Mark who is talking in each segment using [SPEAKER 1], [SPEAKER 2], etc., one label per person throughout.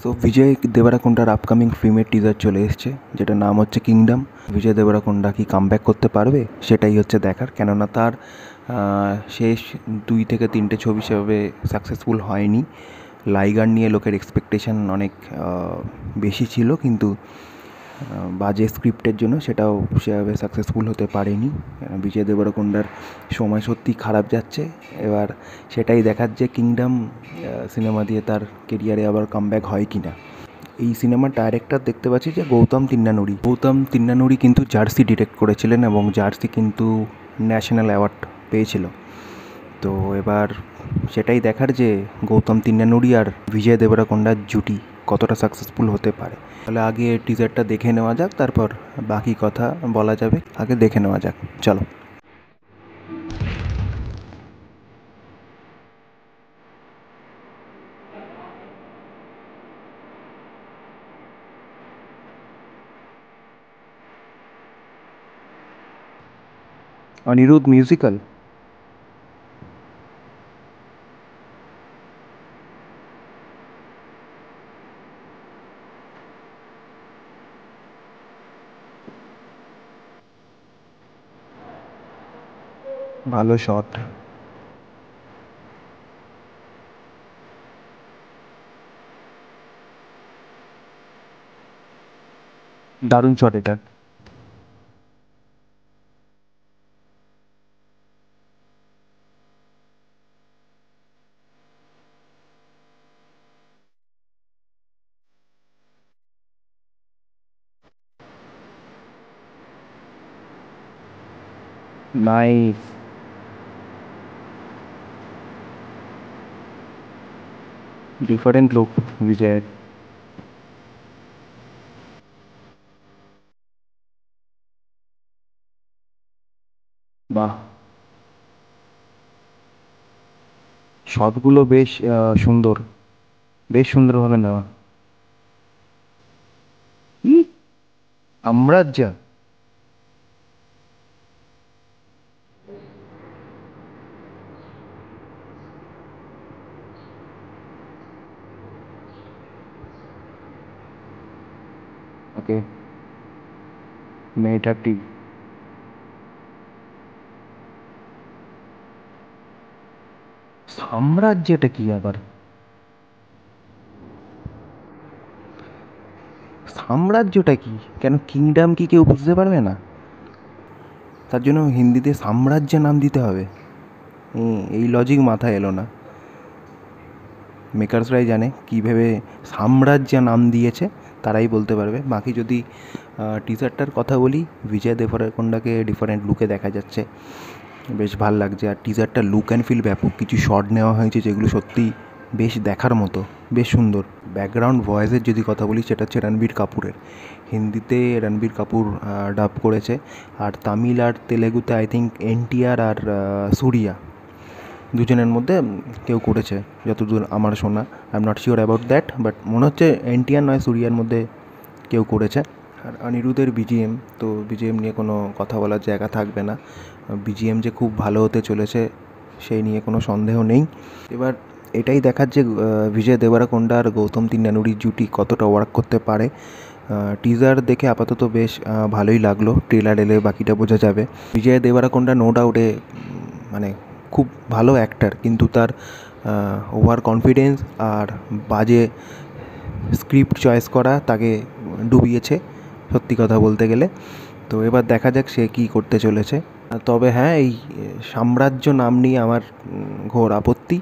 [SPEAKER 1] So বিজয় দেবরাকোন্ডার upcoming ফিল্মের teaser চলে এসেছে, যেটার নাম হচ্ছে কিংডম। বিজয় দেবরাকোন্ডা কি কামব্যাক করতে পারবে সেটাই হচ্ছে দেখার, কেননা তার শেষ 2 থেকে 3টে ছবি সেভাবে সাকসেসফুল হয়নি। লাইগার নিয়ে লোকের এক্সপেকটেশন অনেক বেশি ছিল, কিন্তু বাজে স্ক্রিপ্টের জন্য সেটাও সেভাবে সাকসেসফুল হতে পারেনি। বিজয় দেবরাকোন্ডার সময় সত্যি খারাপ যাচ্ছে। এবার সেটাই দেখার যে কিংডম সিনেমা দিয়ে তার কেরিয়ারে আবার কামব্যাক হয় কি না। এই সিনেমার ডাইরেক্টর দেখতে পাচ্ছি যে গৌতম তিন্নানুরি কিন্তু জার্সি ডিরেক্ট করেছিলেন, এবং জার্সি কিন্তু ন্যাশনাল অ্যাওয়ার্ড পেয়েছিল। তো এবার সেটাই দেখার যে গৌতম তিন্নানুরি আর বিজয় দেবরাকোন্ডার জুটি কতটা সাকসেসফুল হতে পারে। তাহলে আগে টিজারটা দেখে নেওয়া যাক, তারপর বাকি কথা বলা যাবে। আগে দেখে নেওয়া যাক, চলো। অনিরুদ্ধ মিউজিক্যাল, ভালো শট। দারুণ শট এটা। নাইস। ডিফারেন্ট লুক বিজয়ের। বাহ, শটগুলো বেশ সুন্দর, বেশ সুন্দরভাবে নেওয়া। কি সাম্রাজ্য! ওকে, মেয়েটাটি সাম্রাজ্যটা কি আবার? সাম্রাজ্যটা কি? কেন কিংডম কি কেউ বুঝতে পারবে না? তার জন্য হিন্দিতে সাম্রাজ্য নাম দিতে হবে? এই লজিক মাথায় এলো না। মেকার্সরাই জানে কী ভেবে সাম্রাজ্য নাম দিয়েছে, তারাই বলতে পারবে। বাকি যদি টিজারটার কথা বলি, বিজয় দেবরাকোন্ডাকে ডিফারেন্ট লুকে দেখা যাচ্ছে, বেশ ভাল লাগছে। আর টিজারটা লুক অ্যান্ড ফিল ব্যাপক, কিছু শট নেওয়া হয়েছে যেগুলো সত্যি বেশ দেখার মতো, বেশ সুন্দর। ব্যাকগ্রাউন্ড ভয়েসের যদি কথা বলি, সেটা হচ্ছে রণবীর কাপুরের। হিন্দিতে রণবীর কাপুর ডাব করেছে, আর তামিল আর তেলেগুতে আই থিঙ্ক এনটিআর আর সুরিয়া, দুজনের মধ্যে কেউ করেছে যতদূর আমার শোনা। I am not sure about that, but মনে হচ্ছে এনটিআর নয় সুরিয়ার মধ্যে কেউ করেছে। আর অনিরুদ্ধের বিজিএম, তো বিজিএম নিয়ে কোনো কথা বলার জায়গা থাকবে না। বিজিএম যে খুব ভালো হতে চলেছে সেই নিয়ে কোনো সন্দেহ নেই। এবার এটাই দেখার যে বিজয় দেবরাকোন্ডা আর গৌতম তিন্নানুরির জুটি কতটা ওয়ার্ক করতে পারে। টিজার দেখে আপাতত বেশ ভালোই লাগলো, ট্রেলার এলে বাকিটা বোঝা যাবে। বিজয় দেবরাকোন্ডা নো ডাউটে মানে খুব ভালো অ্যাক্টার, কিন্তু তার ওভার কনফিডেন্স আর বাজে স্ক্রিপ্ট চয়েস করা তাকে ডুবিয়েছে, সত্যি কথা বলতে গেলে। তো এবার দেখা যাক সে কী করতে চলেছে। তবে হ্যাঁ, এই সাম্রাজ্য নাম নিয়ে আমার ঘোর আপত্তি।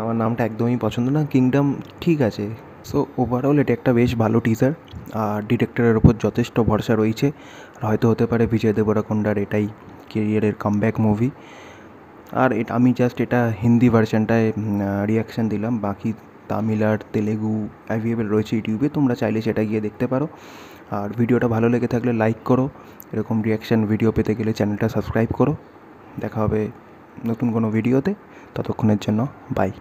[SPEAKER 1] আমার নামটা একদমই পছন্দ না। কিংডম ঠিক আছে। সো ওভারঅল এটা একটা বেশ ভালো টিজার, আর ডিরেক্টরের ওপর যথেষ্ট ভরসা রয়েছে। আর হয়তো হতে পারে বিজয় দেবরাকোন্ডার এটাই কেরিয়ারের কামব্যাক মুভি। আর এটা আমি জাস্ট এটা হিন্দি ভার্সানটায় রিয়াকশান দিলাম। বাকি তামিল আর তেলেগু অ্যাভেলেবেল রয়েছে ইউটিউবে, তোমরা চাইলে সেটা গিয়ে দেখতে পারো। আর ভিডিওটা ভালো লেগে থাকলে লাইক করো। এরকম রিয়াকশান ভিডিও পেতে গেলে চ্যানেলটা সাবস্ক্রাইব করো। দেখা হবে নতুন কোনো ভিডিওতে, ততক্ষণের জন্য বাই।